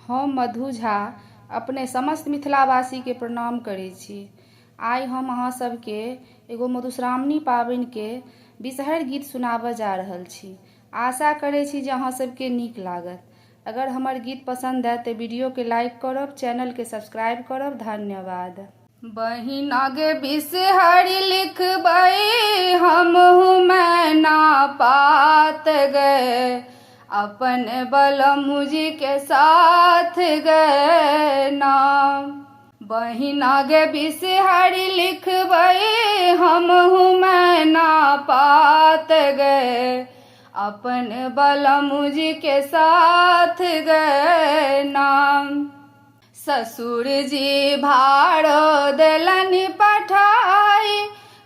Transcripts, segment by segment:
हम मधु झा अपने समस्त मिथिलावासी के प्रणाम करै छी। आइ हम अहाँ सबके एगो मधुश्रावणी पाबनि के बिषहरि गीत सुनाबऽ जा रहल छी। आशा करै छी जे अहाँ सबके नीक लागत। अगर हमर गीत पसंद आए तऽ वीडियो के लाइक करब, चैनल के सब्सक्राइब करब। धन्यवाद। बहिना गे बिषहरि लिखबै हमहु मैना पात गए, अपन बलमुजी के साथ गए नाम। बहिना गे बिषहरि लिखबै हमहु मैना पात गए, अपन बलमुजी के साथ गए नाम। ससुर जी भाड़ो देलनि पठाई,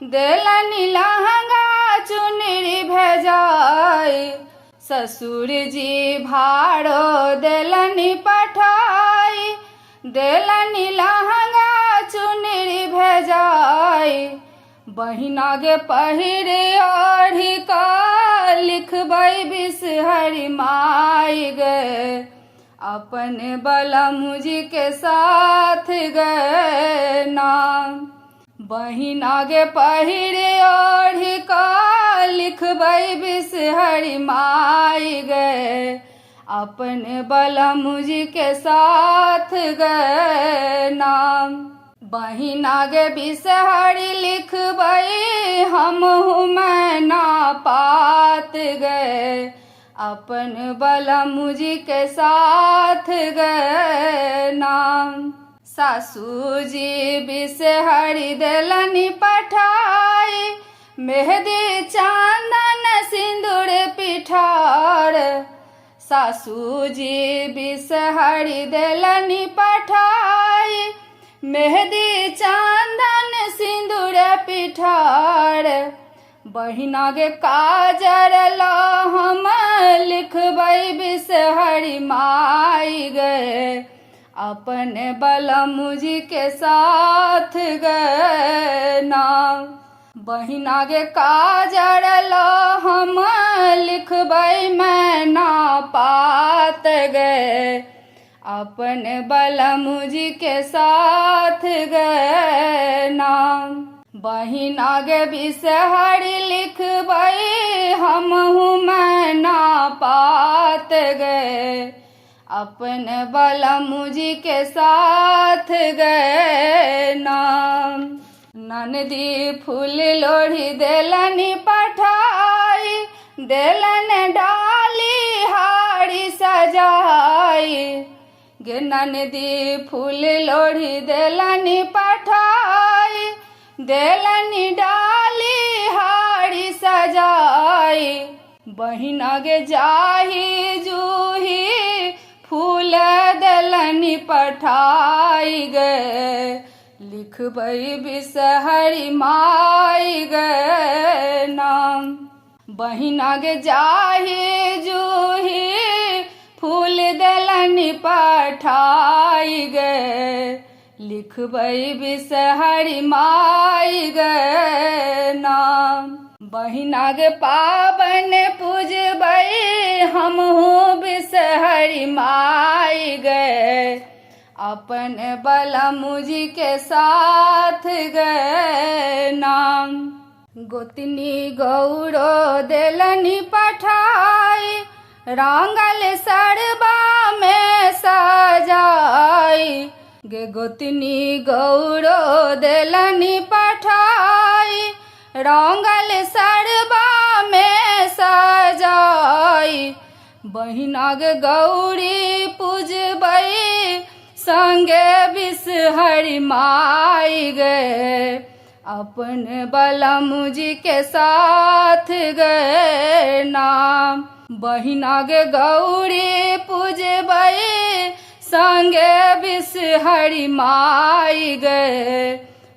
देलनि लहंगा चुनरी भेजाई। ससुर जी भाड़ो देलनि पठाई, देलनि लहंगा चुनरी भेजाई। बहिना गे पहिरे ओढ़ी का लिखबै बिषहरि माई गे, अपन बलमुजी के साथ गए नाम। बहिना गे पहिरे ओढ़ी का लिखबै बिषहरि माई गे, अपन बलमुजी के साथ गए नाम। बहिना गे बिषहरि लिखबै हमहु मैना पात गए, अपन बलमुजी के साथ गए नाम। सासू जी बिषहरि देलनि पठाई, मेहदी चंदन सिंदूर पिठार। सासू जी बिषहरि देलनि पठाई, मेहदी चंदन सिंदूर पिठार। बहिना गे काजर ला हम लिखबै बिषहरि माई गे, अपन बलमुजी के साथ गए नाम। बहिना गे काजर ला हम लिखबै मैना पात गए, अपन बलमुजी के साथ गए नाम। बहिना गे बिषहरि लिखबै हमहु मैना पात गए, अपन बलमुजी के साथ गए नाम। ननदी फूल लोढ़ी देलनि पठाई, देलनि डाली हारी सजाई। गे ननदी फूल लोढ़ी देलनि पठाई, देलनि डाली हारी सजाई। बहिना गे जाही जूही फूल देलनि पठाई गे, लिखबै बिषहरि माई गे नाम। बहिना गे जाही जूही फूल देलनि पठाई गे, लिखबै बिषहरि माई गे नाम। बहिना गे पाबनि पूजबै हमहु बिषहरि माई गे, अपन बलमुजी के साथ गए नाम। गोतनी गौरो देलनि पठाई, रांगल सरबा में सजाई। गे गोतनी गौरो देलनि पठाई, रांगल सरबा में सजाई। बहिना गे गौरी पूजबै संगे बिषहरि माई गे, अपन बलमुजी के साथ गए नाम। बहिना गे गौरी पूजबै संगे बिषहरि माई गे,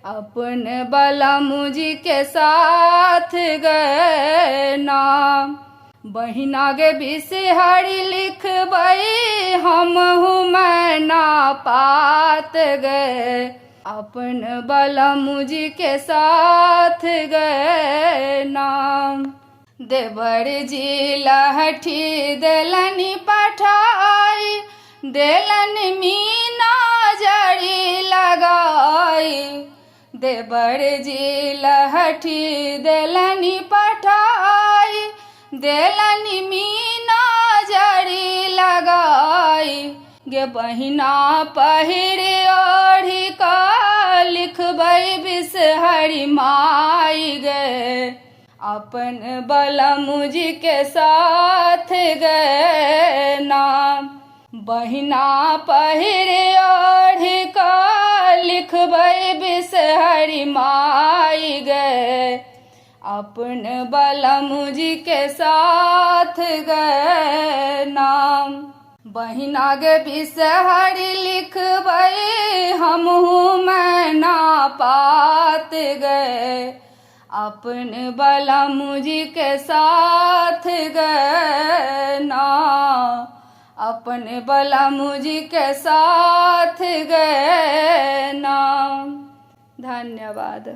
अपन बलमुजी के साथ गए नाम। बहिना गे बिषहरि लिखबै हमहु मैना पात गए, अपन बलमुजी के साथ गए नाम। देवर जी लहठी देलनि पठाई, देलन मीना जड़ी लगाई, देवर जी लहठी देलनी पठाई, देलनी मीना जड़ी लगाई, गे बहिना पहिरे ओढ़ी का लिखबै बिसहरी माई गे, अपन बलमुजी के साथ गए नाम, बहिना पहिरे ओढ़ी का लिखबै बिसहरी माई गे, अपन बलमुजी के साथ गए नाम, बहिना गे बिसहरी लिखबै हमहू मैना पात गए, अपन बलमुजी के साथ गए ना, अपन बलमुजी के साथ गए ना। धन्यवाद।